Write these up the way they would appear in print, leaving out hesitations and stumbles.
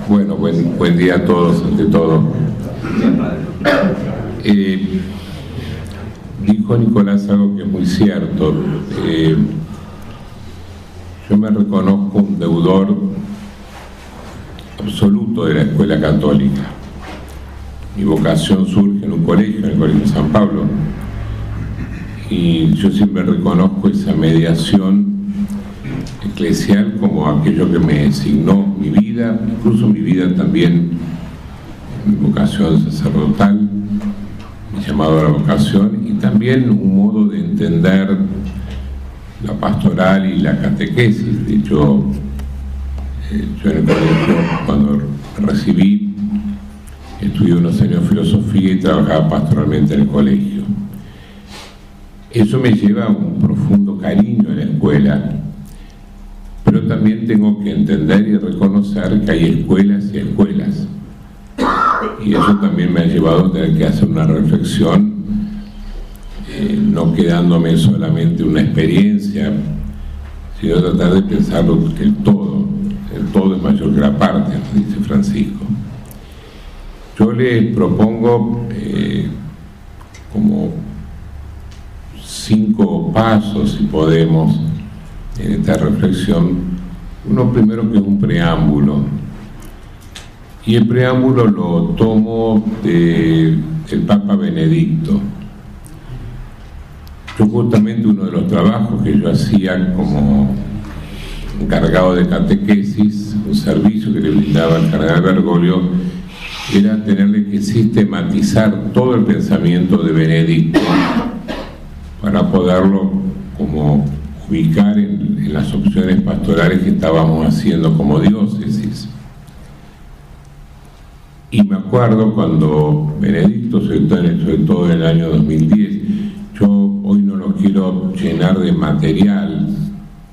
Bueno, buen día a todos, ante todo. Dijo Nicolás algo que es muy cierto. Yo me reconozco un deudor absoluto de la escuela católica. Mi vocación surge en un colegio, en el Colegio San Pablo, y yo siempre reconozco esa mediación eclesial como aquello que me designó mi vida, incluso mi vida también, mi vocación sacerdotal, mi llamado a la vocación, y también un modo de entender la pastoral y la catequesis. De hecho, yo en el colegio, cuando recibí, estudié unos años filosofía y trabajaba pastoralmente en el colegio. Eso me lleva a un profundo cariño en la escuela, pero también tengo que entender y reconocer que hay escuelas y escuelas. Y eso también me ha llevado a tener que hacer una reflexión, no quedándome solamente una experiencia, sino tratar de pensar que el todo es mayor que la parte, dice Francisco. Yo les propongo como 5 pasos, si podemos, en esta reflexión. Uno primero, que es un preámbulo, y el preámbulo lo tomo del Papa Benedicto. Yo justamente uno de los trabajos que yo hacía como encargado de catequesis, un servicio que le brindaba al cardenal Bergoglio, era tenerle que sistematizar todo el pensamiento de Benedicto para poderlo como ubicar en las opciones pastorales que estábamos haciendo como diócesis. Y me acuerdo cuando Benedicto, sobre todo en el año 2010, yo hoy no lo quiero llenar de material,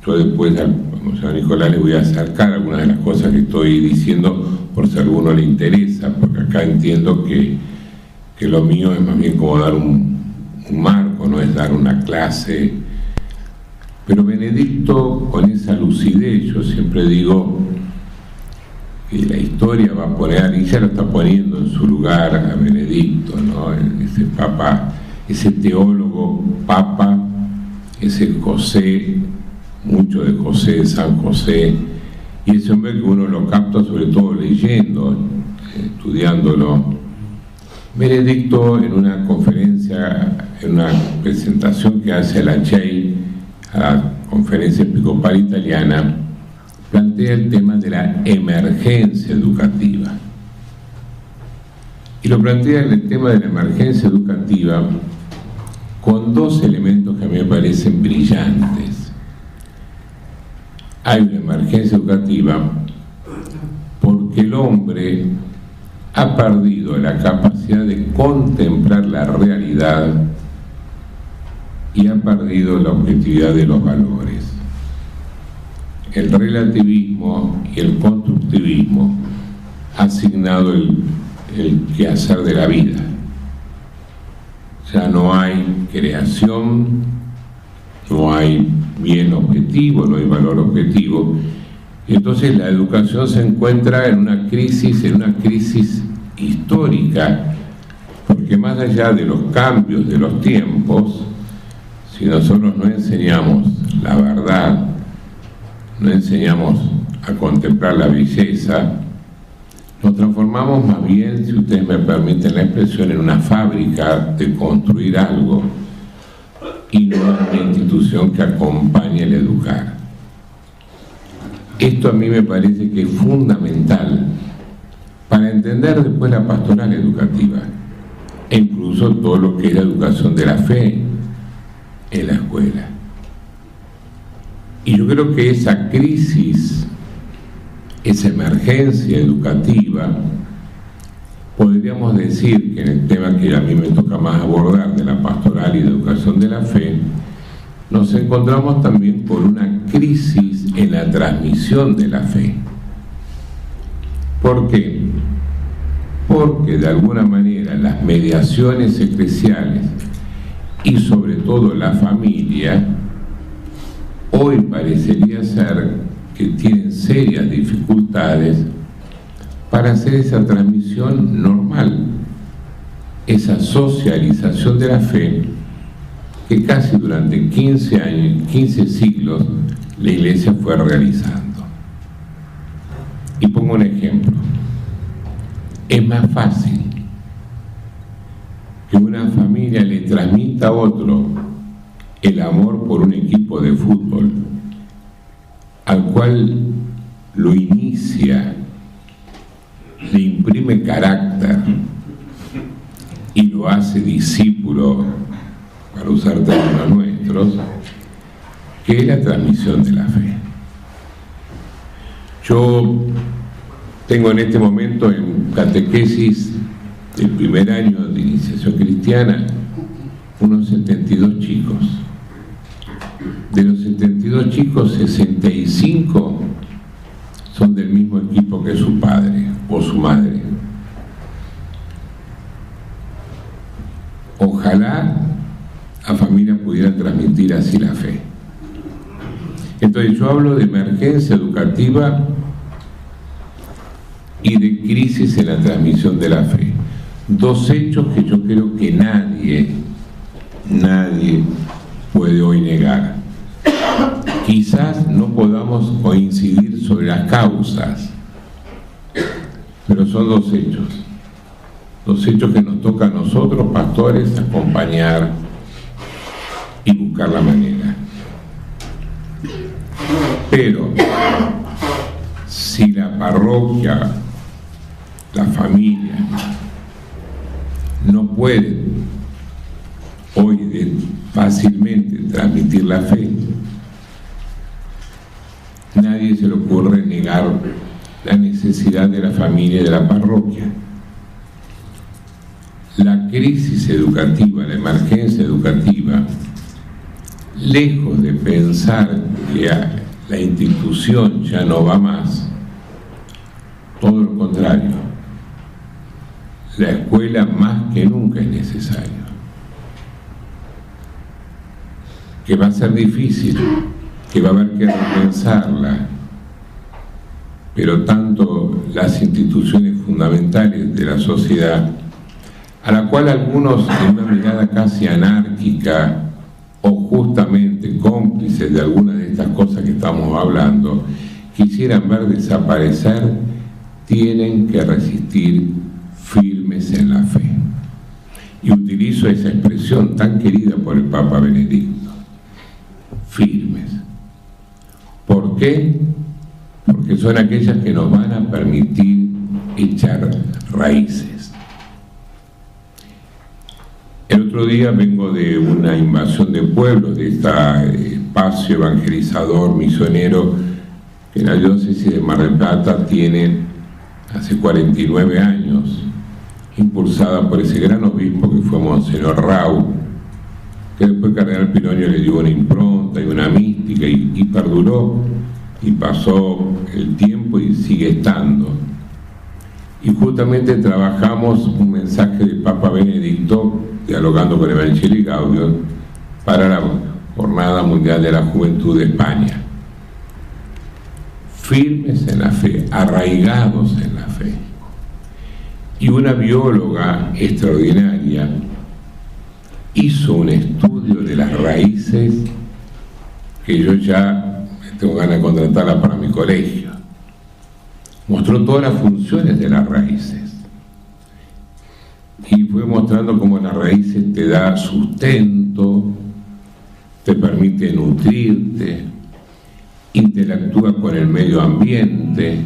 yo después a Nicolás le voy a acercar algunas de las cosas que estoy diciendo por si a alguno le interesa, porque acá entiendo que lo mío es más bien como dar un marco, no es dar una clase. Pero Benedicto, con esa lucidez, yo siempre digo que la historia va a poner, y ya lo está poniendo en su lugar a Benedicto, ¿no? Ese papa, ese teólogo papa, ese José, mucho de José, de San José, y ese hombre que uno lo capta sobre todo leyendo, estudiándolo. Benedicto, en una conferencia, en una presentación que hace a la CHEI, a la Conferencia Episcopal Italiana, plantea el tema de la emergencia educativa. Y lo plantea en el tema de la emergencia educativa con 2 elementos que a mí me parecen brillantes. Hay una emergencia educativa porque el hombre ha perdido la capacidad de contemplar la realidad y ha perdido la objetividad de los valores. El relativismo y el constructivismo ha asignado el quehacer de la vida. Ya no hay creación, no hay bien objetivo, no hay valor objetivo. Y entonces la educación se encuentra en una crisis histórica, porque más allá de los cambios de los tiempos, si nosotros no enseñamos la verdad, no enseñamos a contemplar la belleza, nos transformamos más bien, si ustedes me permiten la expresión, en una fábrica de construir algo y no una institución que acompañe el educar. Esto a mí me parece que es fundamental para entender después la pastoral educativa e incluso todo lo que es la educación de la fe en la escuela. Y yo creo que esa crisis, esa emergencia educativa, podríamos decir que en el tema que a mí me toca más abordar, de la pastoral y de educación de la fe, nos encontramos también con una crisis en la transmisión de la fe. ¿Por qué? Porque de alguna manera las mediaciones eclesiales y sobre todo la familia hoy parecería ser que tienen serias dificultades para hacer esa transmisión normal, esa socialización de la fe que casi durante 15 años, 15 siglos, la Iglesia fue realizando. Y pongo un ejemplo. Es más fácil que una familia le transmita a otro el amor por un equipo de fútbol, al cual lo inicia, le imprime carácter y lo hace discípulo, para usar términos nuestros, que es la transmisión de la fe. Yo tengo en este momento en catequesis del primer año de iniciación cristiana unos 72 chicos. De los 72 chicos, 65 son del mismo equipo que su padre o su madre. Ojalá la familia pudiera transmitir así la fe. Entonces yo hablo de emergencia educativa y de crisis en la transmisión de la fe. Dos hechos que yo creo que nadie puede hoy negar. Quizás no podamos coincidir sobre las causas, pero son dos hechos que nos toca a nosotros, pastores, acompañar y buscar la manera. Pero si la parroquia, la familia, no puede hoy fácilmente transmitir la fe, nadie se le ocurre negar la necesidad de la familia y de la parroquia. La crisis educativa, la emergencia educativa, lejos de pensar que la institución ya no va más, todo lo contrario, la escuela más que nunca es necesaria. Que va a ser difícil, que va a haber que repensarla, pero tanto las instituciones fundamentales de la sociedad, a la cual algunos en una mirada casi anárquica o justamente cómplices de algunas de estas cosas que estamos hablando, quisieran ver desaparecer, tienen que resistir firmes en la fe. Y utilizo esa expresión tan querida por el Papa Benedicto, firmes. ¿Por qué? Porque son aquellas que nos van a permitir echar raíces. El otro día vengo de una invasión de pueblos, de este espacio evangelizador, misionero, que la diócesis de Mar del Plata tiene hace 49 años, impulsada por ese gran obispo que fue Monseñor Rau, que después Cardenal Pironio le dio una impronta y una mística y perduró, y pasó el tiempo y sigue estando. Y justamente trabajamos un mensaje del Papa Benedicto, dialogando con Evangelii Gaudium, para la Jornada Mundial de la Juventud de España. Firmes en la fe, arraigados en la fe. Y una bióloga extraordinaria hizo un estudio de las raíces que yo ya tengo ganas de contratarla para mi colegio. Mostró todas las funciones de las raíces y fue mostrando cómo las raíces te da sustento, te permite nutrirte, interactúa con el medio ambiente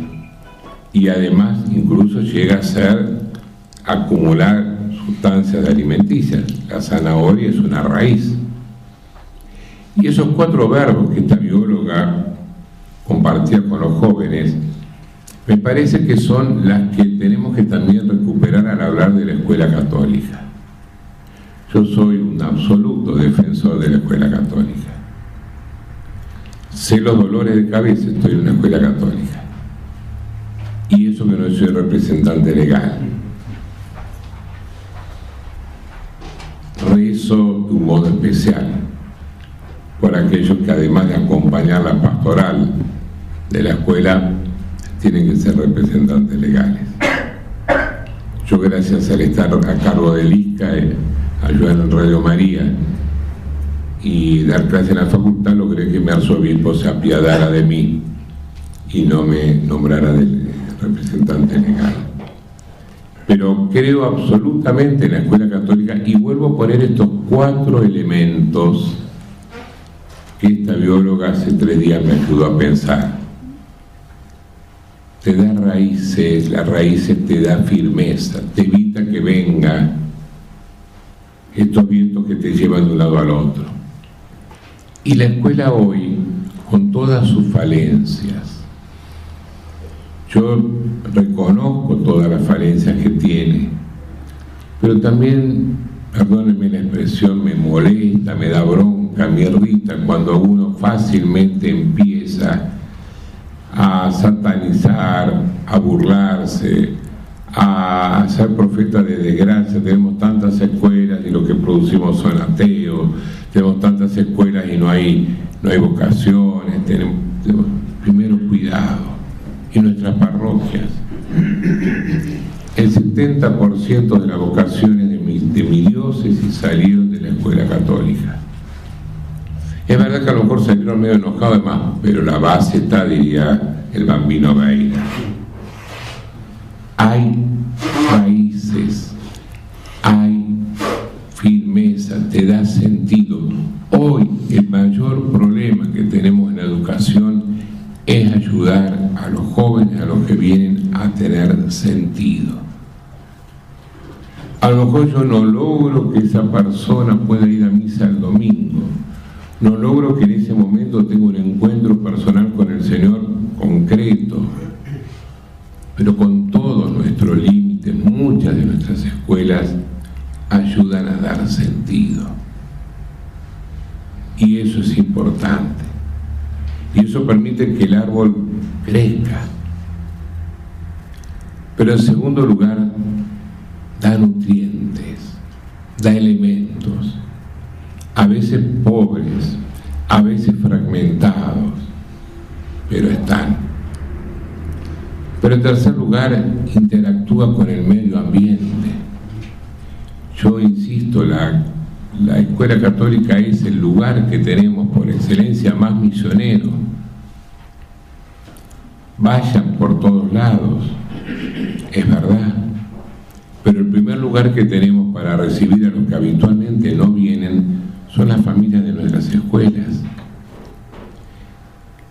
y además incluso llega a ser acumular sustancias alimenticias. La zanahoria es una raíz. Y esos 4 verbos que esta bióloga compartía con los jóvenes, me parece que son las que tenemos que también recuperar al hablar de la escuela católica. Yo soy un absoluto defensor de la escuela católica. Sé los dolores de cabeza, estoy en una escuela católica. Y eso que no soy representante legal. Rezo de un modo especial, por aquellos que, además de acompañar la pastoral de la escuela, tienen que ser representantes legales. Yo, gracias al estar a cargo del ISCA, ayudar en Radio María y dar clase en la facultad, logré que mi arzobispo se apiadara de mí y no me nombrara del representante legal. Pero creo absolutamente en la escuela católica, y vuelvo a poner estos 4 elementos que esta bióloga hace 3 días me ayudó a pensar. Te da raíces, las raíces te da firmeza, te evita que venga estos vientos que te llevan de un lado al otro. Y la escuela hoy, con todas sus falencias, yo reconozco todas las falencias que tiene, pero también, perdónenme la expresión, me molesta, me da bronca, me irrita cuando uno fácilmente empieza a satanizar, a burlarse, a ser profeta de desgracia. Tenemos tantas escuelas y lo que producimos son ateos, tenemos tantas escuelas y no hay vocaciones, tenemos primero cuidado. Y nuestras parroquias, el 70% de las vocaciones de mi diócesis salieron de la escuela católica. Es verdad que a lo mejor salieron medio enojados además, pero la base está, diría el Bambino Veira. Hay raíces, hay firmeza, te da sentido. Hoy el mayor problema que tenemos en la educación es ayudar a los jóvenes, a los que vienen, a tener sentido. A lo mejor yo no logro que esa persona pueda ir a misa el domingo, no logro que en ese momento tenga un encuentro personal con el Señor concreto, pero con todos nuestros límites, muchas de nuestras escuelas ayudan a dar sentido. Y eso es importante. Y eso permite que el árbol crezca. Pero en segundo lugar, da nutrientes, da elementos, a veces pobres, a veces fragmentados, pero están. Pero en tercer lugar, interactúa con el medio ambiente. Yo insisto, la escuela católica es el lugar que tenemos por excelencia más misionero. Vayan por todos lados, es verdad, pero el primer lugar que tenemos para recibir a los que habitualmente no vienen son las familias de nuestras escuelas.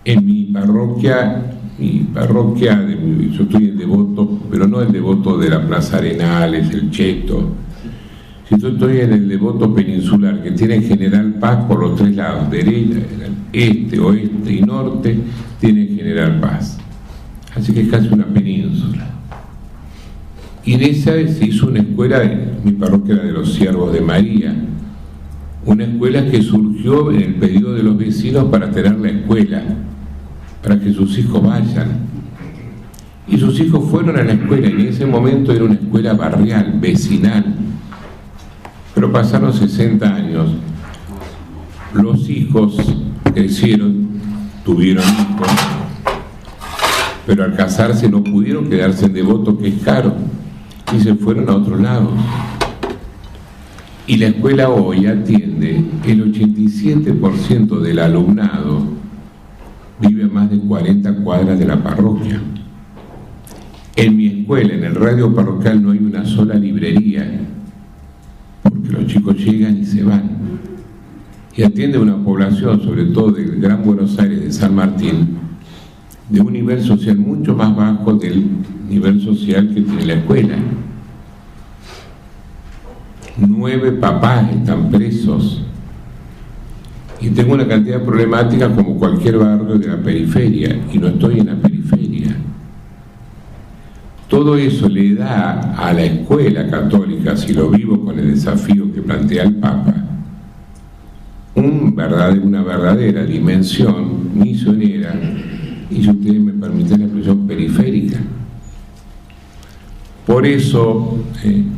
En mi parroquia, yo estoy en Devoto, pero no el Devoto de la Plaza Arenales, el Cheto. Yo estoy en el Devoto peninsular, que tiene General Paz por los 3 lados, derecha, este, oeste y norte, tiene General Paz. Así que es casi una península. Y en esa se hizo una escuela, mi parroquia era de los Siervos de María, una escuela que surgió en el pedido de los vecinos para tener la escuela, para que sus hijos vayan. Y sus hijos fueron a la escuela, y en ese momento era una escuela barrial, vecinal. Pero pasaron 60 años, los hijos crecieron, tuvieron hijos, pero al casarse no pudieron quedarse en Devoto, que es caro, y se fueron a otro lado. Y la escuela hoy atiende, el 87% del alumnado vive a más de 40 cuadras de la parroquia. En mi escuela, en el radio parroquial, no hay una sola librería, porque los chicos llegan y se van. Y atiende una población, sobre todo del Gran Buenos Aires, de San Martín, de un nivel social mucho más bajo del nivel social que tiene la escuela. 9 papás están presos. Y tengo una cantidad de problemáticas como cualquier barrio de la periferia, y no estoy en la periferia. Todo eso le da a la escuela católica, si lo vivo con el desafío que plantea el Papa, una verdadera dimensión misionera, y si ustedes me permiten la expresión, periférica. Por eso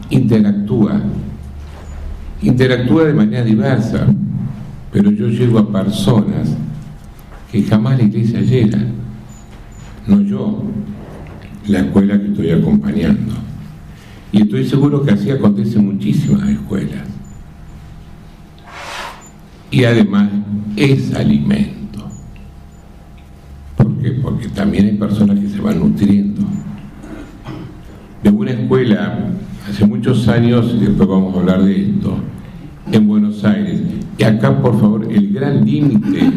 interactúa de manera diversa, pero yo llego a personas que jamás la iglesia llega, no yo, la escuela que estoy acompañando. Y estoy seguro que así acontece en muchísimas escuelas. Y además es alimento. ¿Por qué? Porque también hay personas que se van nutriendo. De una escuela, hace muchos años, y después vamos a hablar de esto, en Buenos Aires. Y acá, por favor, el gran límite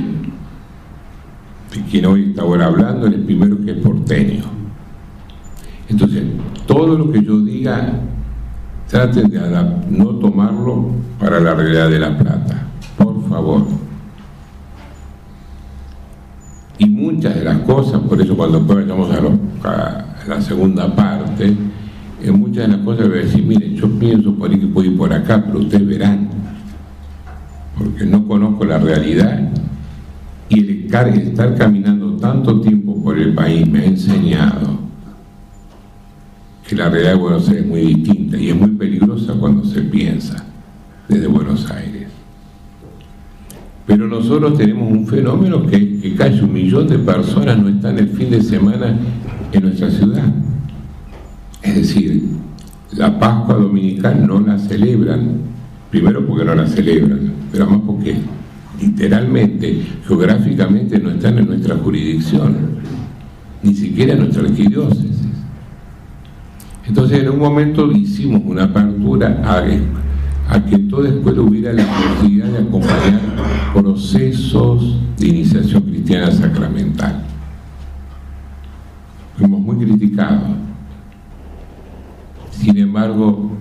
de quien hoy está ahora hablando es el primero, que es porteño. Entonces, todo lo que yo diga, traten de no tomarlo para la realidad de La Plata, por favor. Y muchas de las cosas, por eso cuando después vayamos a la segunda parte, en muchas de las cosas voy a decir, miren, yo pienso por ahí que puedo ir por acá, pero ustedes verán, porque no conozco la realidad, y el estar caminando tanto tiempo por el país me ha enseñado que la realidad de Buenos Aires es muy distinta y es muy peligrosa cuando se piensa desde Buenos Aires. Pero nosotros tenemos un fenómeno que casi 1 millón de personas no están el fin de semana en nuestra ciudad. Es decir, la Pascua Dominical no la celebran, primero porque no la celebran, pero además porque literalmente, geográficamente no están en nuestra jurisdicción, ni siquiera en nuestra arquidiócesis. Entonces en un momento hicimos una apertura a que toda escuela hubiera la posibilidad de acompañar procesos de iniciación cristiana sacramental. Fuimos muy criticados. Sin embargo,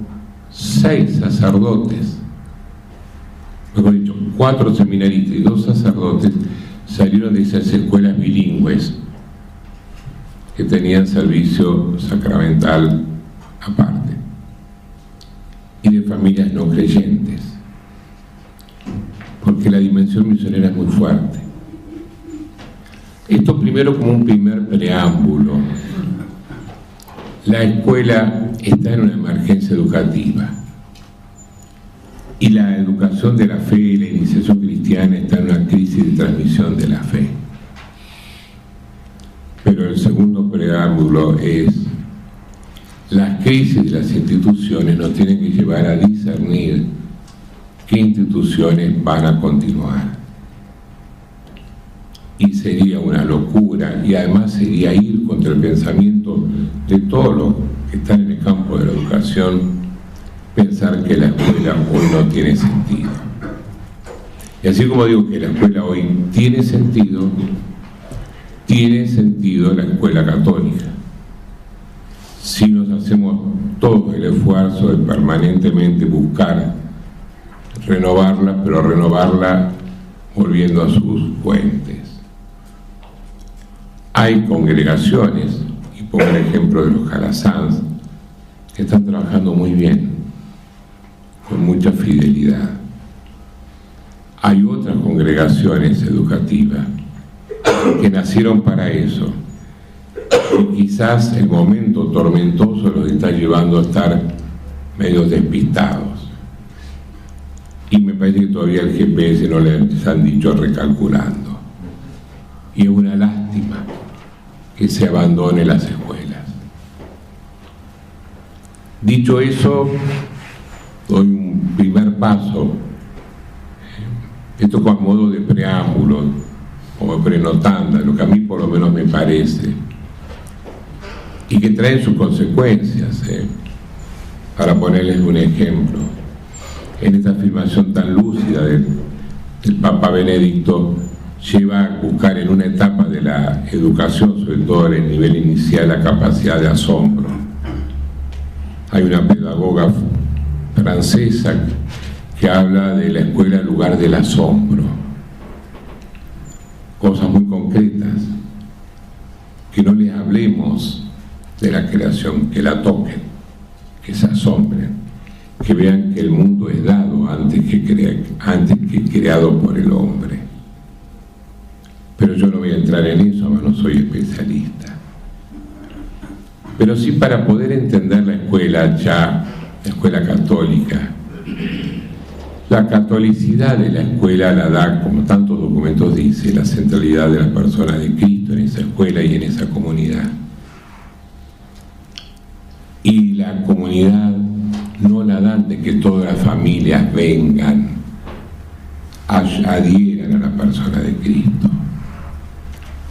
6 sacerdotes, mejor dicho, 4 seminaristas y 2 sacerdotes salieron de esas escuelas bilingües que tenían servicio sacramental aparte, y de familias no creyentes, porque la dimensión misionera es muy fuerte. Esto primero como un primer preámbulo. La escuela está en una emergencia educativa y la educación de la fe y la iniciación cristiana está en una crisis de transmisión de la fe. Pero el segundo preámbulo es: las crisis de las instituciones nos tienen que llevar a discernir qué instituciones van a continuar. Y sería una locura, y además sería ir contra el pensamiento de todos los que están en el campo de la educación, pensar que la escuela hoy no tiene sentido. Y así como digo que la escuela hoy tiene sentido la escuela católica. Si nos hacemos todo el esfuerzo de permanentemente buscar renovarla, pero renovarla volviendo a sus fuentes. Hay congregaciones, y pongo el ejemplo de los Calasanz, que están trabajando muy bien, con mucha fidelidad. Hay otras congregaciones educativas que nacieron para eso, y quizás el momento tormentoso los está llevando a estar medio despistados. Y me parece que todavía el GPS no les han dicho recalculando. Y es una lástima que se abandone las escuelas. Dicho eso, doy un primer paso. Esto con modo de preámbulo, como prenotanda, lo que a mí por lo menos me parece, y que traen sus consecuencias. Para ponerles un ejemplo, en esta afirmación tan lúcida del Papa Benedicto, lleva a buscar en una etapa de la educación, sobre todo en el nivel inicial, la capacidad de asombro. Hay una pedagoga francesa que habla de la escuela en lugar del asombro. Cosas muy concretas, que no les hablemos de la creación, que la toquen, que se asombren, que vean que el mundo es dado antes que creado por el hombre. Pero yo no voy a entrar en eso, no soy especialista. Pero sí, para poder entender la escuela católica, La catolicidad de la escuela la da, como tantos documentos dice, la centralidad de la persona de Cristo en esa escuela y en esa comunidad. Y la comunidad no la dan de que todas las familias vengan, adhieran a la persona de Cristo.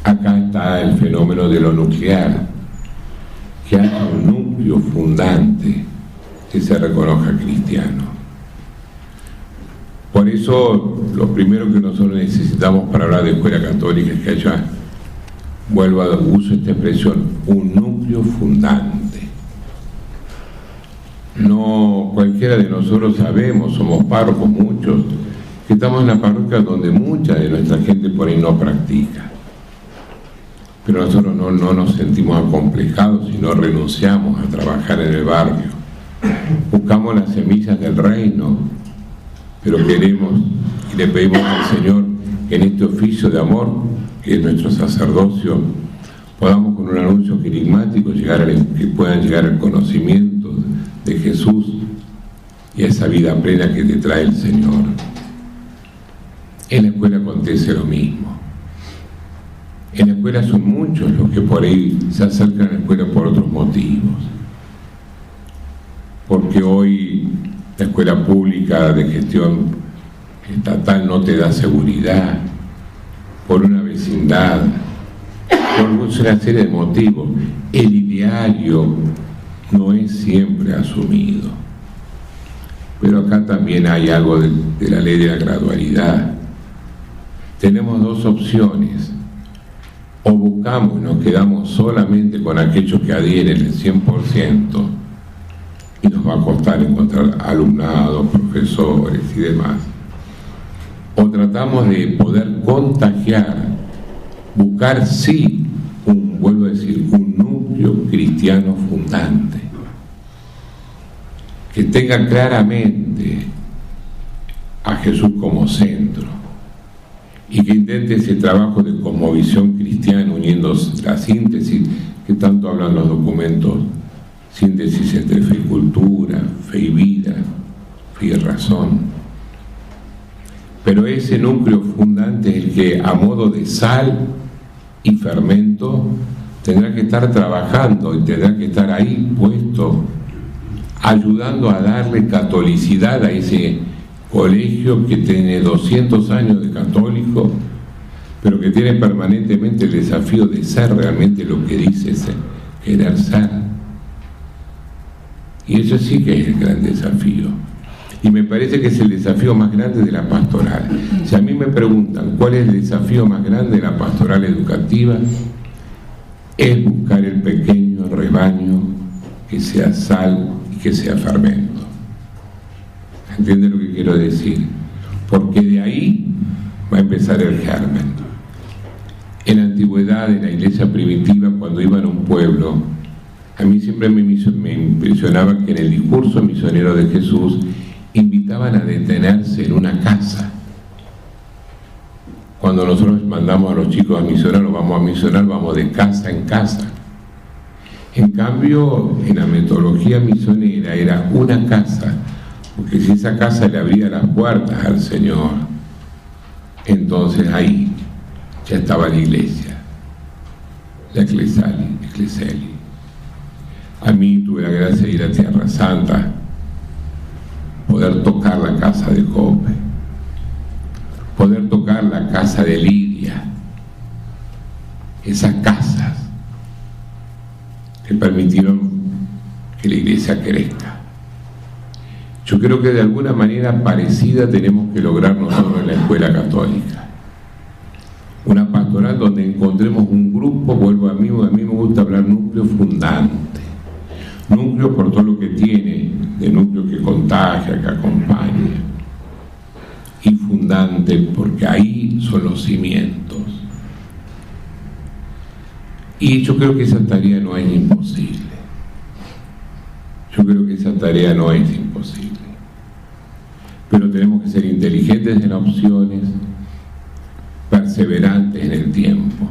Acá está el fenómeno de lo nuclear, que haya un núcleo fundante que se reconozca cristiano. Por eso, lo primero que nosotros necesitamos para hablar de escuela católica es que haya, vuelvo a uso esta expresión, un núcleo fundante. No cualquiera de nosotros sabemos, somos párrocos muchos, que estamos en la parroquia donde mucha de nuestra gente por ahí no practica. Pero nosotros no nos sentimos acomplejados y no renunciamos a trabajar en el barrio. Buscamos las semillas del reino, pero queremos y le pedimos al Señor que en este oficio de amor, que es nuestro sacerdocio, podamos con un anuncio querigmático que puedan llegar al conocimiento de Jesús y a esa vida plena que te trae el Señor. En la escuela acontece lo mismo. En la escuela son muchos los que por ahí se acercan a la escuela por otros motivos. Porque hoy la escuela pública de gestión estatal no te da seguridad, por una vecindad, por una serie de motivos. El ideario no es siempre asumido. Pero acá también hay algo de la ley de la gradualidad. Tenemos dos opciones: o buscamos y nos quedamos solamente con aquellos que adhieren el 100%, y nos va a costar encontrar alumnados, profesores y demás, o tratamos de poder contagiar, buscar sí, vuelvo a decir, un núcleo cristiano fundante, que tenga claramente a Jesús como centro, y que intente ese trabajo de cosmovisión cristiana, uniendo la síntesis que tanto hablan los documentos, síntesis entre fe y cultura, fe y vida, fe y razón. Pero ese núcleo fundante es el que, a modo de sal y fermento, tendrá que estar trabajando y tendrá que estar ahí puesto, ayudando a darle catolicidad a ese colegio que tiene 200 años de católico, pero que tiene permanentemente el desafío de ser realmente lo que dice ser, querer ser. Y eso sí que es el gran desafío. Y me parece que es el desafío más grande de la pastoral. Si a mí me preguntan cuál es el desafío más grande de la pastoral educativa, es buscar el pequeño rebaño que sea sal y que sea fermento. ¿Entienden lo que quiero decir? Porque de ahí va a empezar el germen. En la antigüedad, en la iglesia primitiva, cuando iban a un pueblo, a mí siempre me impresionaba que en el discurso misionero de Jesús invitaban a detenerse en una casa. Cuando nosotros mandamos a los chicos a misionar, o vamos a misionar, vamos de casa en casa. En cambio, en la metodología misionera era una casa, porque si esa casa le abría las puertas al Señor, entonces ahí ya estaba la iglesia, la Ecclesiali. A mí tuve la gracia de ir a Tierra Santa, poder tocar la casa de Jope, poder tocar la casa de Lidia, esas casas que permitieron que la iglesia crezca. Yo creo que de alguna manera parecida tenemos que lograr nosotros en la escuela católica. Una pastoral donde encontremos un grupo, vuelvo a mí me gusta hablar núcleo fundante. Núcleo por todo lo que tiene, de núcleo que contagia, que acompaña. Y fundante porque ahí son los cimientos. Y yo creo que esa tarea no es imposible. Yo creo que esa tarea no es imposible. Pero tenemos que ser inteligentes en las opciones, perseverantes en el tiempo.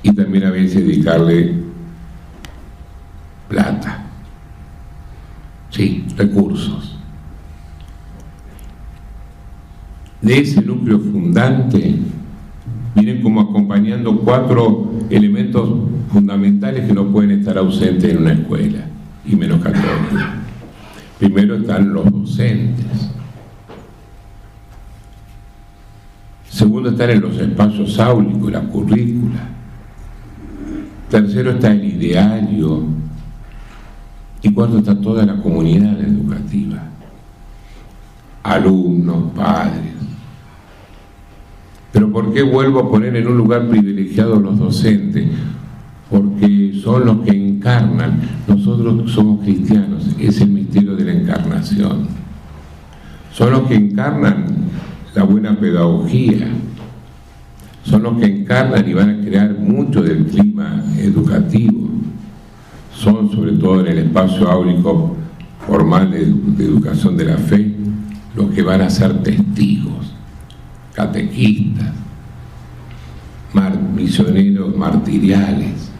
Y también a veces dedicarle plata. Sí, recursos. de ese núcleo fundante vienen como acompañando 4 elementos fundamentales que no pueden estar ausentes en una escuela, y menos católica. Primero están los docentes. Segundo, están en los espacios áulicos, la currícula. Tercero está el ideario. Y cuarto está toda la comunidad educativa. Alumnos, padres. Pero ¿por qué vuelvo a poner en un lugar privilegiado a los docentes? Porque son los que encarnan. Nosotros somos cristianos, es el misterio de la encarnación. Son los que encarnan la buena pedagogía, son los que encarnan y van a crear mucho del clima educativo. Son, sobre todo en el espacio áulico formal de educación de la fe, los que van a ser testigos, catequistas, misioneros martiriales.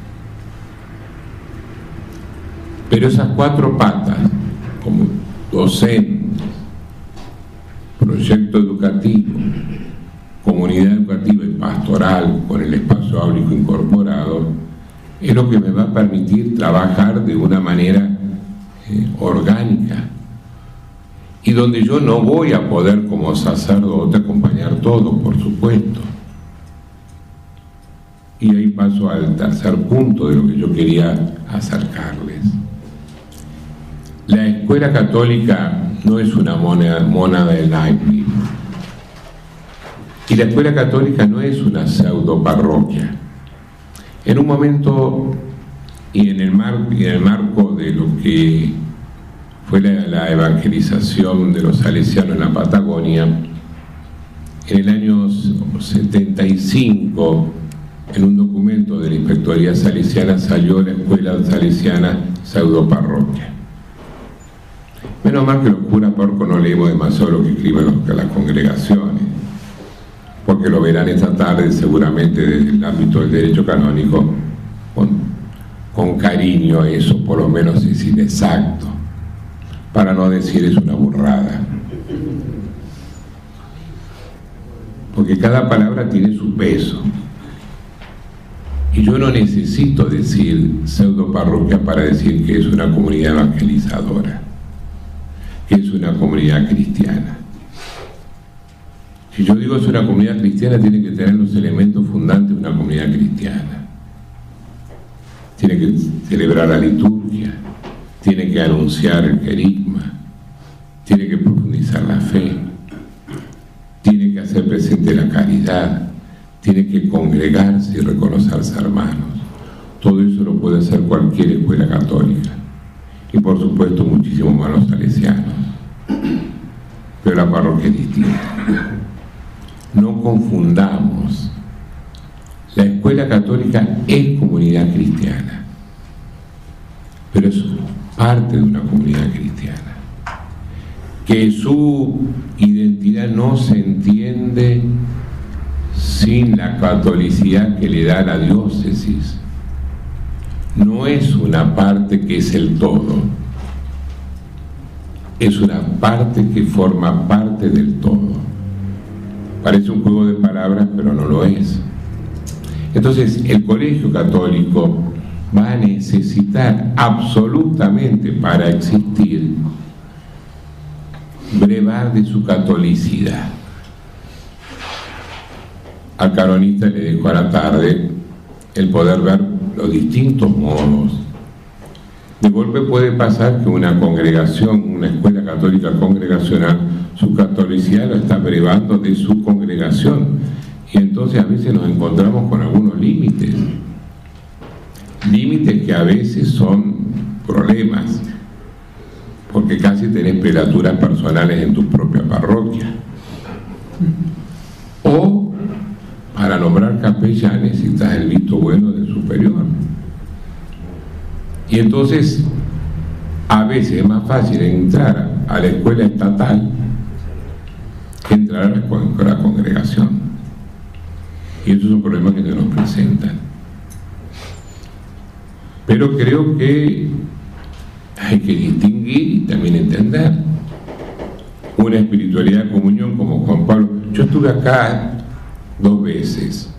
Pero esas 4 patas, como docentes, proyecto educativo, comunidad educativa y pastoral con el espacio áulico incorporado, es lo que me va a permitir trabajar de una manera orgánica, y donde yo no voy a poder como sacerdote acompañar todo, por supuesto. Y ahí paso al tercer punto de lo que yo quería acercarles. La escuela católica no es una mónada de Leibniz. Y la escuela católica no es una pseudo parroquia. En un momento, y en el marco de lo que fue la evangelización de los salesianos en la Patagonia, en el año 75, en un documento de la Inspectoría Salesiana salió la escuela salesiana pseudo parroquia. Menos mal que los curas porcos no leemos demasiado lo que escriben las congregaciones, porque lo verán esta tarde seguramente desde el ámbito del derecho canónico, con cariño. Eso por lo menos es inexacto, para no decir es una burrada, porque cada palabra tiene su peso, y yo no necesito decir pseudo parroquia para decir que es una comunidad evangelizadora, que es una comunidad cristiana. Si yo digo es una comunidad cristiana, tiene que tener los elementos fundantes de una comunidad cristiana. Tiene que celebrar la liturgia, tiene que anunciar el querigma, tiene que profundizar la fe, tiene que hacer presente la caridad, tiene que congregarse y reconocerse hermanos. Todo eso lo puede hacer cualquier escuela católica, y por supuesto muchísimo más los salesianos, pero la parroquia es distinta. No confundamos. La escuela católica es comunidad cristiana, pero es parte de una comunidad cristiana, que su identidad no se entiende sin la catolicidad que le da la diócesis. No es una parte que es el todo, es una parte que forma parte del todo. Parece un juego de palabras, pero no lo es. Entonces, el colegio católico va a necesitar absolutamente, para existir, brevar de su catolicidad. Al canonista le dejo a la tarde el poder ver los distintos modos. De golpe puede pasar que una congregación, una escuela católica congregacional, su catolicidad lo está brevando de su congregación, y entonces a veces nos encontramos con algunos límites que a veces son problemas, porque casi tenés prelaturas personales en tu propia parroquia, o para nombrar capellán necesitas el visto bueno del superior. Y entonces a veces es más fácil entrar a la escuela estatal que entrar a la congregación, y eso es un problema que se nos presenta. Pero creo que hay que distinguir y también entender una espiritualidad de comunión como Juan Pablo. yo estuve acá 2 veces,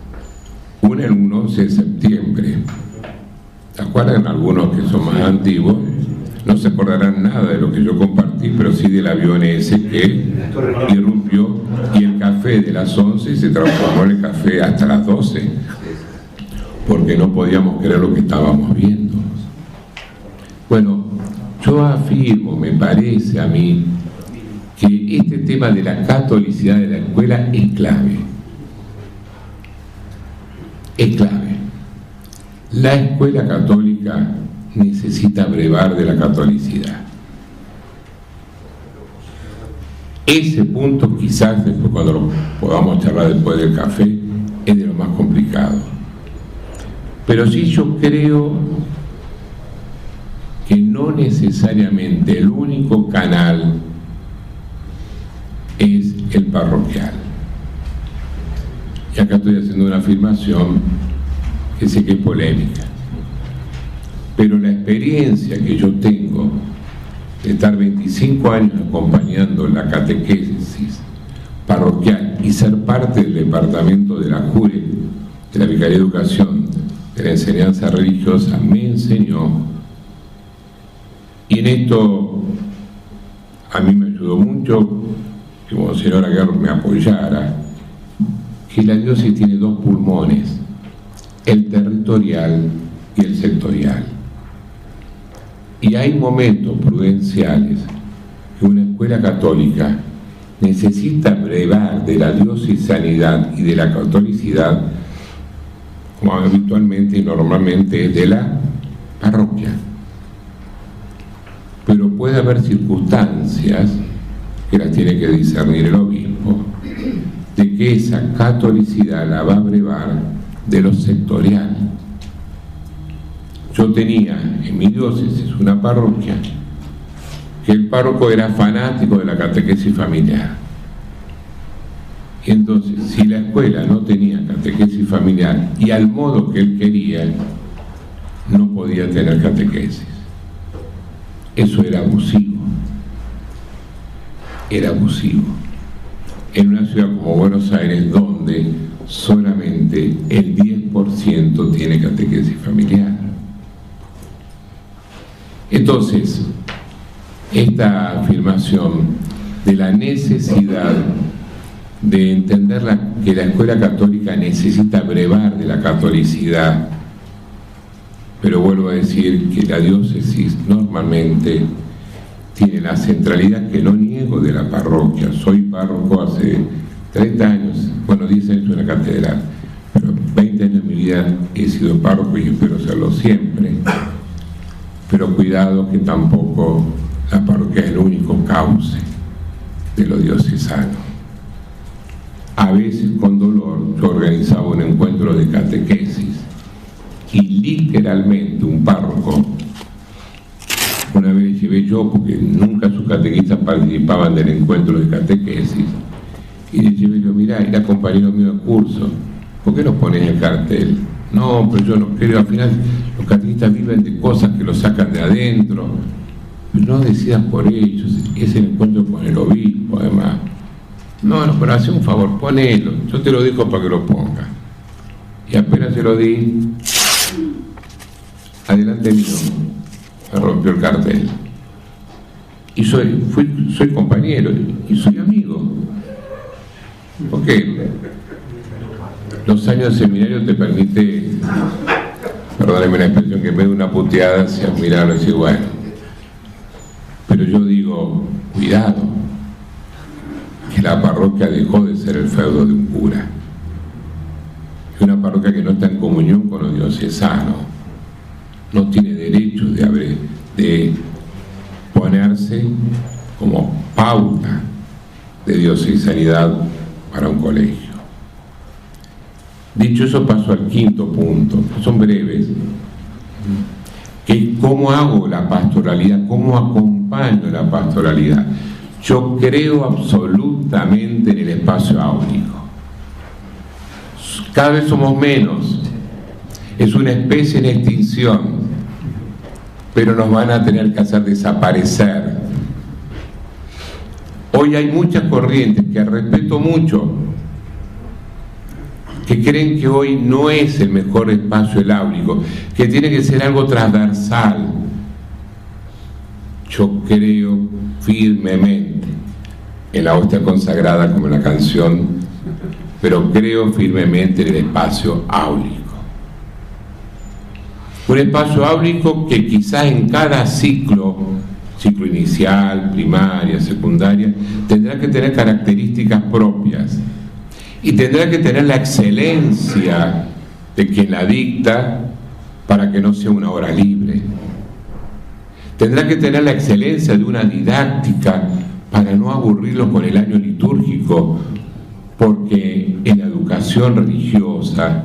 una en un 11 de septiembre. ¿Se acuerdan? Algunos que son más antiguos no se acordarán nada de lo que yo compartí, pero sí del avión ese que irrumpió, y el café de las 11 se transformó en el café hasta las 12, porque no podíamos creer lo que estábamos viendo. Bueno, yo afirmo, me parece a mí, que este tema de la catolicidad de la escuela es clave. Es clave. La escuela católica necesita brevar de la catolicidad. Ese punto, quizás después, cuando lo podamos charlar después del café, es de lo más complicado. Pero sí, yo creo que no necesariamente el único canal es el parroquial. Y acá estoy haciendo una afirmación que sé que es polémica, pero la experiencia que yo tengo de estar 25 años acompañando la catequesis parroquial y ser parte del departamento de la JURE, de la Vicaría de Educación, de la enseñanza religiosa, me enseñó, y en esto a mí me ayudó mucho que Monseñor Aguerro me apoyara, que la diócesis tiene 2 pulmones, el territorial y el sectorial. Y hay momentos prudenciales que una escuela católica necesita brevar de la diocesanidad y de la catolicidad, como habitualmente y normalmente es de la parroquia. Pero puede haber circunstancias que las tiene que discernir el obispo, de que esa catolicidad la va a brevar de lo sectorial. Yo tenía en mi diócesis una parroquia que el párroco era fanático de la catequesis familiar. Y entonces, si la escuela no tenía catequesis familiar y al modo que él quería, no podía tener catequesis. Eso era abusivo. Era abusivo. En una ciudad como Buenos Aires, donde solamente el 10% tiene catequesis familiar. Entonces, esta afirmación de la necesidad de entender que la escuela católica necesita brevar de la catolicidad, pero vuelvo a decir que la diócesis normalmente tiene la centralidad que no niego de la parroquia. Soy párroco hace 30 años, bueno, 10 años en la catedral, pero 20 años de mi vida he sido párroco y espero serlo siempre. Pero cuidado que tampoco la parroquia es el único cauce de lo diocesano. A veces con dolor yo organizaba un encuentro de catequesis y literalmente un párroco, una vez le llevé yo, porque nunca sus catequistas participaban del encuentro de catequesis, y le llevé yo, mirá, era compañero mío de curso, ¿por qué no pones el cartel? No, pero yo no creo, al final los catequistas viven de cosas que los sacan de adentro, pero no decidas por ellos, es el encuentro con el obispo además. No, pero hace un favor, ponelo, yo te lo digo para que lo ponga. Y apenas se lo di, adelante mío, me rompió el cartel. Y soy compañero y soy amigo. ¿Por qué? Los años de seminario te permite, perdónenme la expresión, que me dé una puteada hacia mirarlo y decir, bueno, pero yo digo, cuidado, que la parroquia dejó de ser el feudo de un cura. Es una parroquia que no está en comunión con los diocesanos, no tiene derecho de ponerse como pauta de diocesanidad para un colegio. Dicho eso, paso al 5º punto, que son breves, que es cómo hago la pastoralidad, cómo acompaño la pastoralidad. Yo creo absolutamente en el espacio áurico. Cada vez somos menos, es una especie en extinción, pero nos van a tener que hacer desaparecer. Hoy hay muchas corrientes que respeto mucho, que creen que hoy no es el mejor espacio el áulico, que tiene que ser algo transversal. Yo creo firmemente en la hostia consagrada, como en la canción, pero creo firmemente en el espacio áulico. Un espacio áulico que quizás en cada ciclo inicial, primaria, secundaria, tendrá que tener características propias y tendrá que tener la excelencia de quien la dicta para que no sea una hora libre. Tendrá que tener la excelencia de una didáctica para no aburrirlo con el año litúrgico, porque en la educación religiosa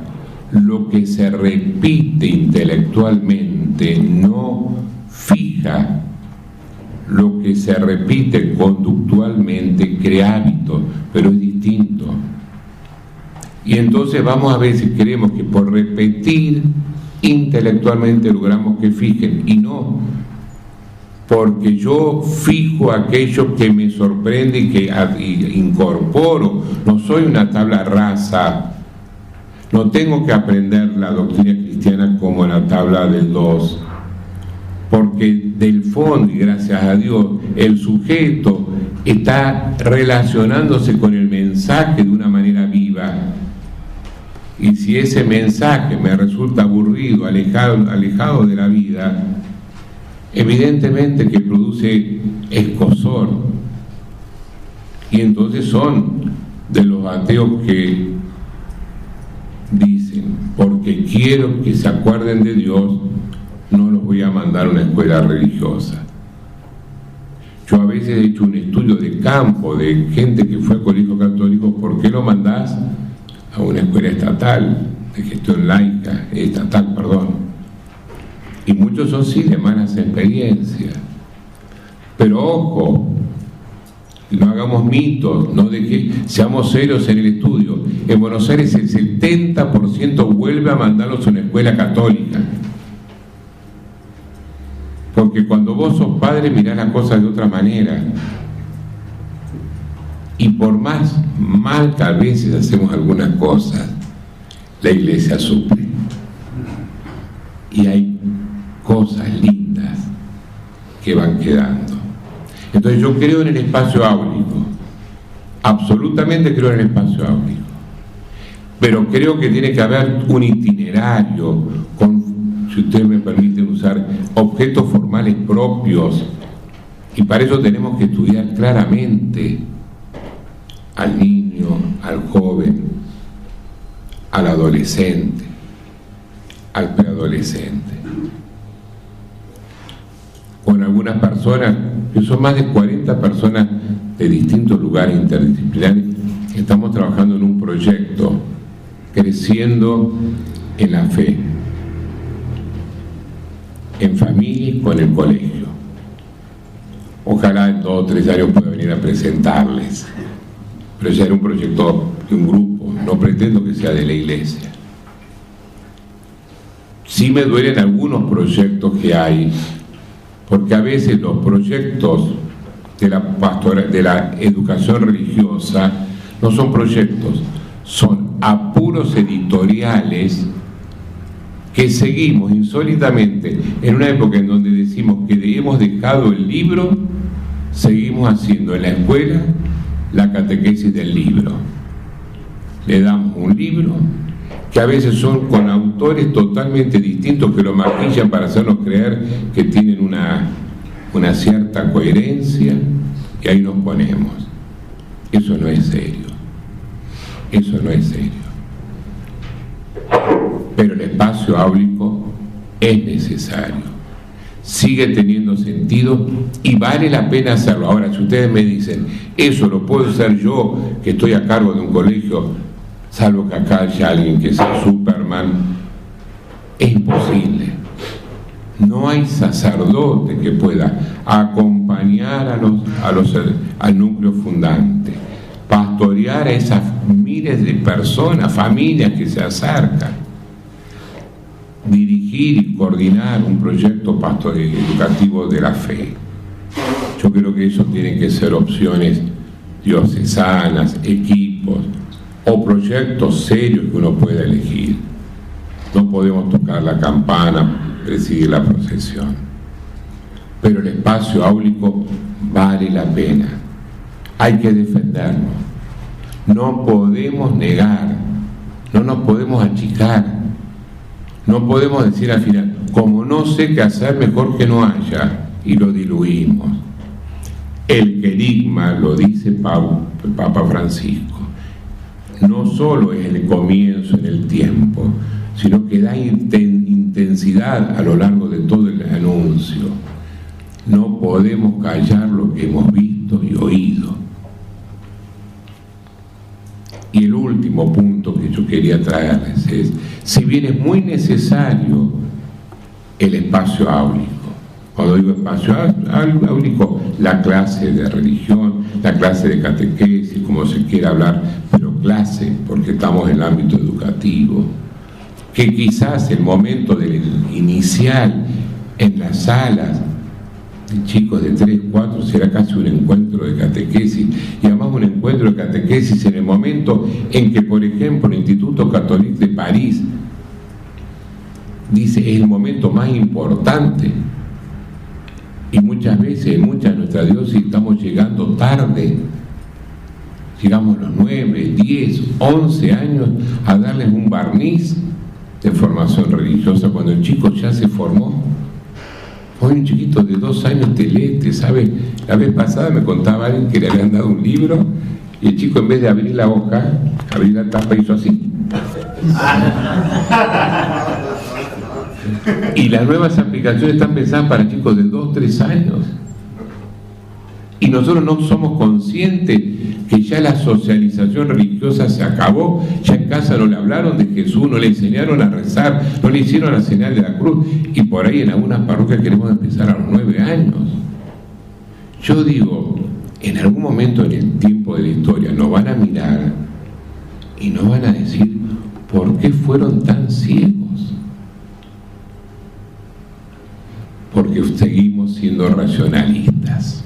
lo que se repite intelectualmente no fija, lo que se repite conductualmente crea hábitos, pero es distinto. Y entonces vamos a ver si creemos que por repetir intelectualmente logramos que fijen, y no, porque yo fijo aquello que me sorprende y que incorporo. No soy una tabla rasa, no tengo que aprender la doctrina cristiana como la tabla del 2, porque del fondo, y gracias a Dios, el sujeto está relacionándose con el mensaje de una manera viva. Y si ese mensaje me resulta aburrido, alejado de la vida, evidentemente que produce escozor. Y entonces son de los ateos que dicen, porque quiero que se acuerden de Dios, no los voy a mandar a una escuela religiosa. Yo a veces he hecho un estudio de campo de gente que fue a colegio católico. ¿Por qué lo mandás a una escuela estatal, de gestión laica, estatal, perdón? Y muchos son sí de malas experiencias. Pero ojo, no hagamos mitos, no de que seamos serios en el estudio. En Buenos Aires el 70% vuelve a mandarlos a una escuela católica. Porque cuando vos sos padre mirás las cosas de otra manera. Y por más mal que a veces hacemos algunas cosas, la iglesia suple. Y hay cosas lindas que van quedando. Entonces yo creo en el espacio áulico, absolutamente creo en el espacio áulico, pero creo que tiene que haber un itinerario con, si ustedes me permiten usar, objetos formales propios, y para eso tenemos que estudiar claramente al niño, al joven, al adolescente, al preadolescente. Con algunas personas, que son más de 40 personas de distintos lugares interdisciplinares, estamos trabajando en un proyecto, creciendo en la fe, en familia y con el colegio. Ojalá en 2 o 3 años pueda venir a presentarles, pero ya era un proyecto de un grupo, no pretendo que sea de la iglesia. Sí me duelen algunos proyectos que hay, porque a veces los proyectos de la educación religiosa no son proyectos, son apuros editoriales que seguimos insólitamente en una época en donde decimos que hemos dejado el libro, seguimos haciendo en la escuela la catequesis del libro. Le damos un libro que a veces son con autores totalmente distintos que lo maquillan para hacernos creer que tienen una cierta coherencia, y ahí nos ponemos. Eso no es serio. Eso no es serio. Pero el espacio áulico es necesario, sigue teniendo sentido y vale la pena hacerlo. Ahora, si ustedes me dicen, eso lo puedo hacer yo, que estoy a cargo de un colegio, salvo que acá haya alguien que sea Superman, es imposible. No hay sacerdote que pueda acompañar al núcleo fundante, pastorear a esas miles de personas, familias que se acercan, dirigir y coordinar un proyecto educativo de la fe. Yo creo que eso tienen que ser opciones diocesanas, equipos, o proyectos serios que uno pueda elegir. No podemos tocar la campana, presidir la procesión, pero el espacio áulico vale la pena, hay que defenderlo, no podemos negar, no nos podemos achicar, no podemos decir al final, como no sé qué hacer, mejor que no haya, y lo diluimos. El querigma, lo dice el Papa Francisco, no solo es el comienzo en el tiempo, sino que da intensidad a lo largo de todo el anuncio. No podemos callar lo que hemos visto y oído. Y el último punto que yo quería traerles es, si bien es muy necesario el espacio áulico, cuando digo espacio áulico, la clase de religión, la clase de catequesis, como se quiera hablar, pero clase, porque estamos en el ámbito educativo, que quizás el momento inicial en las salas de chicos de 3, 4 será casi un encuentro de catequesis, y además un encuentro de catequesis en el momento en que, por ejemplo, el Instituto Católico de París dice es el momento más importante, y muchas veces en muchas de nuestras diócesis estamos llegando tarde, llegamos a los 9, 10, 11 años a darles un barniz de formación religiosa cuando el chico ya se formó. Hoy un chiquito de 2 años te lee, te sabe. La vez pasada me contaba alguien que le habían dado un libro y el chico, en vez de abrir la hoja, abrir la tapa, hizo así. Y las nuevas aplicaciones están pensadas para chicos de 2, 3 años. Y nosotros no somos conscientes que ya la socialización religiosa se acabó, ya en casa no le hablaron de Jesús, no le enseñaron a rezar, no le hicieron la señal de la cruz, y por ahí en algunas parroquias queremos empezar a los 9 años. Yo digo, en algún momento en el tiempo de la historia nos van a mirar y nos van a decir, ¿por qué fueron tan ciegos? Porque seguimos siendo racionalistas.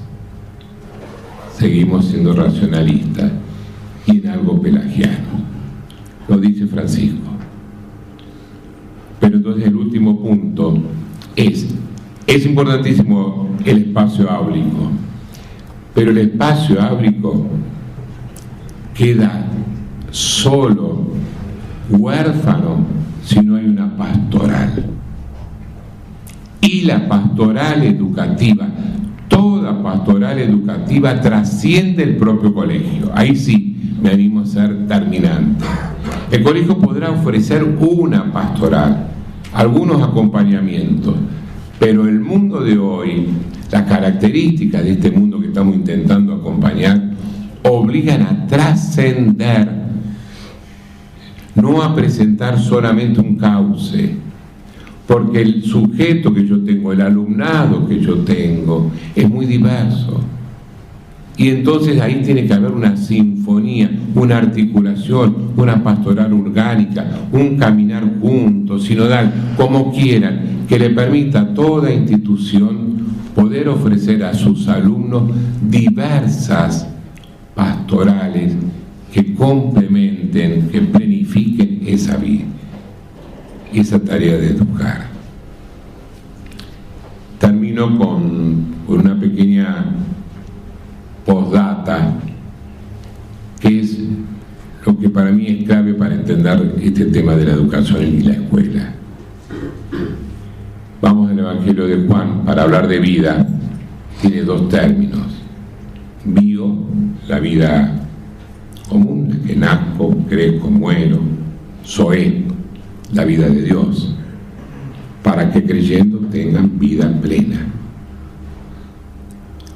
Seguimos siendo racionalistas y en algo pelagiano. Lo dice Francisco. Pero entonces el último punto es importantísimo el espacio áulico, pero el espacio áulico queda solo, huérfano, si no hay una pastoral. Y la pastoral educativa, toda pastoral educativa trasciende el propio colegio. Ahí sí me animo a ser terminante. El colegio podrá ofrecer una pastoral, algunos acompañamientos, pero el mundo de hoy, las características de este mundo que estamos intentando acompañar, obligan a trascender, no a presentar solamente un cauce, porque el sujeto que yo tengo, el alumnado que yo tengo, es muy diverso. Y entonces ahí tiene que haber una sinfonía, una articulación, una pastoral orgánica, un caminar juntos, sinodal, como quieran, que le permita a toda institución poder ofrecer a sus alumnos diversas pastorales que complementen, que planifiquen esa vida, esa tarea de educar. Termino con una pequeña postdata, que es lo que para mí es clave para entender este tema de la educación y la escuela. Vamos al Evangelio de Juan, para hablar de vida, tiene 2 términos. Bio, la vida común, la que nazco, crezco, muero. Zoé, la vida de Dios, para que creyendo tengan vida plena.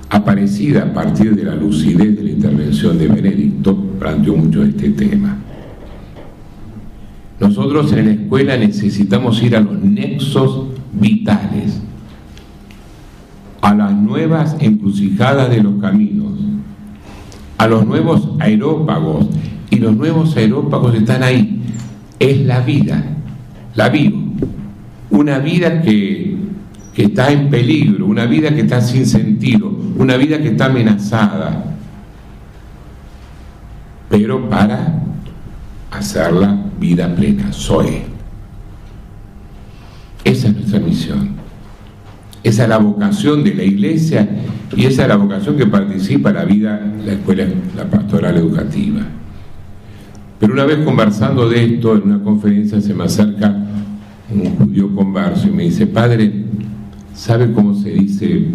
Aparecida a partir de la lucidez de la intervención de Benedicto, planteó mucho este tema. Nosotros en la escuela necesitamos ir a los nexos vitales, a las nuevas encrucijadas de los caminos, a los nuevos aerópagos, y los nuevos aerópagos están ahí. Es la vida, la vivo, una vida que está en peligro, una vida que está sin sentido, una vida que está amenazada, pero para hacerla vida plena, Zoe. Esa es nuestra misión. Esa es la vocación de la Iglesia y esa es la vocación que participa la vida, la escuela, la pastoral educativa. Pero una vez conversando de esto en una conferencia se me acerca un judío converso y me dice: padre, ¿sabe cómo se dice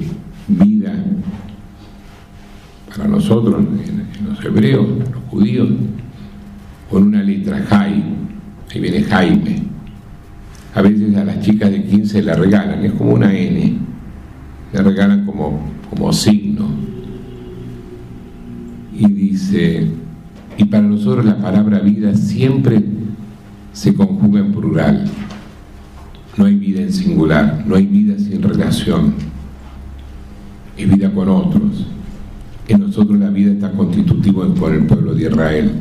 vida para nosotros en los hebreos, en los judíos? Con una letra, Jai, ahí viene Jaime. A veces a las chicas de 15 le regalan, es como una N, le regalan como signo. Y dice, y para nosotros la palabra vida siempre se conjuga en plural. No hay vida en singular, no hay vida sin relación. Es vida con otros. En nosotros la vida está constitutiva con el pueblo de Israel.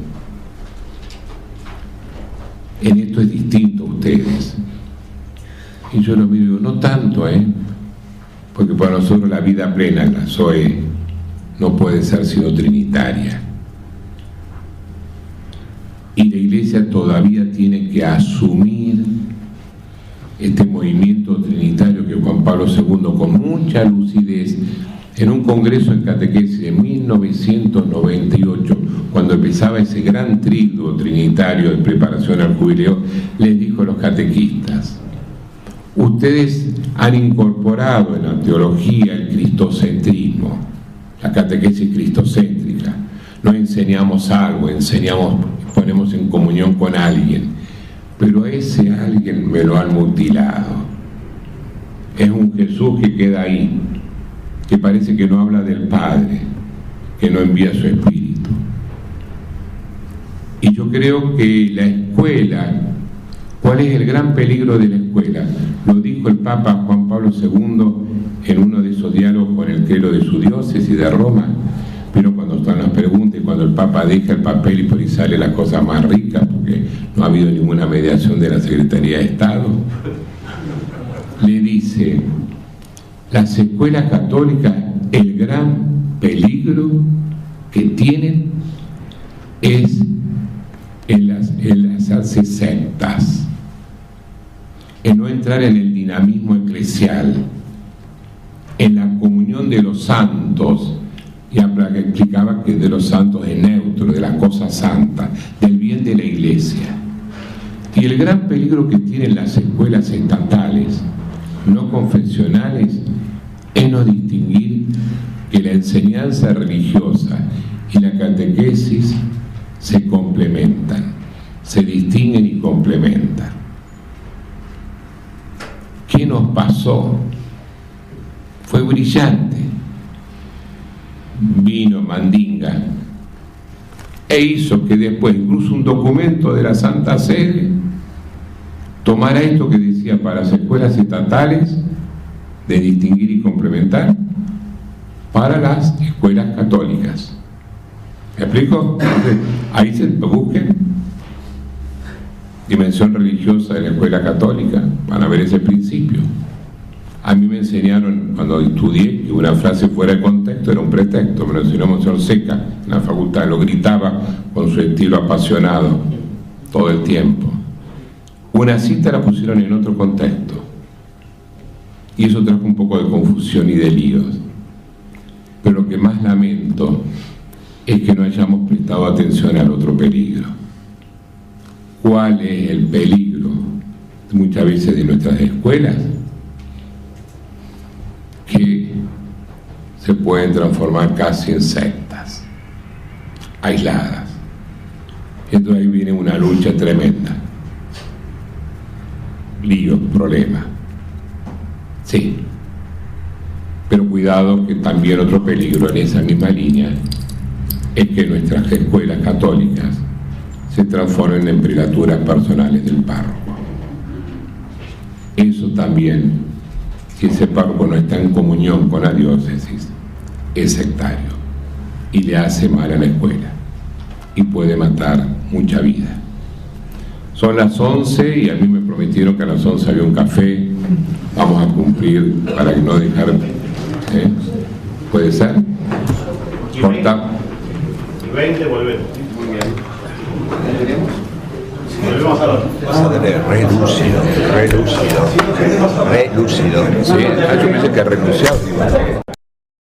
En esto es distinto a ustedes. Y yo lo miro y digo, no tanto, porque para nosotros la vida plena, la Zoe, no puede ser sino trinitaria. Y la Iglesia todavía tiene que asumir este movimiento trinitario que Juan Pablo II, con mucha lucidez, en un congreso en catequesis de 1998, cuando empezaba ese gran triduo trinitario de preparación al jubileo, les dijo a los catequistas: ustedes han incorporado en la teología el cristocentrismo, la catequesis cristocéntrica. No enseñamos algo, ponemos en comunión con alguien, pero a ese alguien me lo han mutilado. Es un Jesús que queda ahí, que parece que no habla del Padre, que no envía su Espíritu. Y yo creo que la escuela, ¿cuál es el gran peligro de la escuela? Lo dijo el Papa Juan Pablo II en uno de esos diálogos con el clero de su diócesis de Roma. Pero cuando están las preguntas y cuando el Papa deja el papel y por ahí sale la cosa más rica, porque no ha habido ninguna mediación de la Secretaría de Estado, le dice: las escuelas católicas, el gran peligro que tienen es el hacerse sectas, en no entrar en el dinamismo eclesial, en la comunión de los santos. Y explicaba que de los santos es neutro, de las cosas santas, del bien de la Iglesia. Y el gran peligro que tienen las escuelas estatales, no confesionales, es no distinguir que la enseñanza religiosa y la catequesis se complementan, se distinguen y complementan. ¿Qué nos pasó? Fue brillante. Vino Mandinga e hizo que después incluso un documento de la Santa Sede tomara esto que decía para las escuelas estatales de distinguir y complementar para las escuelas católicas. ¿Me explico? Entonces, ahí se busquen dimensión religiosa de la escuela católica, van a ver ese principio. A mí me enseñaron, cuando estudié, que una frase fuera de contexto era un pretexto. Me lo enseñó Monseñor Seca en la facultad, lo gritaba con su estilo apasionado todo el tiempo. Una cita la pusieron en otro contexto y eso trajo un poco de confusión y de líos. Pero lo que más lamento es que no hayamos prestado atención al otro peligro. ¿Cuál es el peligro muchas veces de nuestras escuelas? Que se pueden transformar casi en sectas aisladas. Entonces ahí viene una lucha tremenda, líos, problemas. Sí, pero cuidado, que también otro peligro en esa misma línea es que nuestras escuelas católicas se transformen en prelaturas personales del párroco. Eso también, si ese párroco no está en comunión con la diócesis, es sectario y le hace mal a la escuela y puede matar mucha vida. Son las 11 y a mí me prometieron que a las 11 había un café. Vamos a cumplir para que no dejar. ¿Puede ser? Corta. Y 20 volvemos. Muy bien. Relúcido. Sí, yo pensé que renunciado.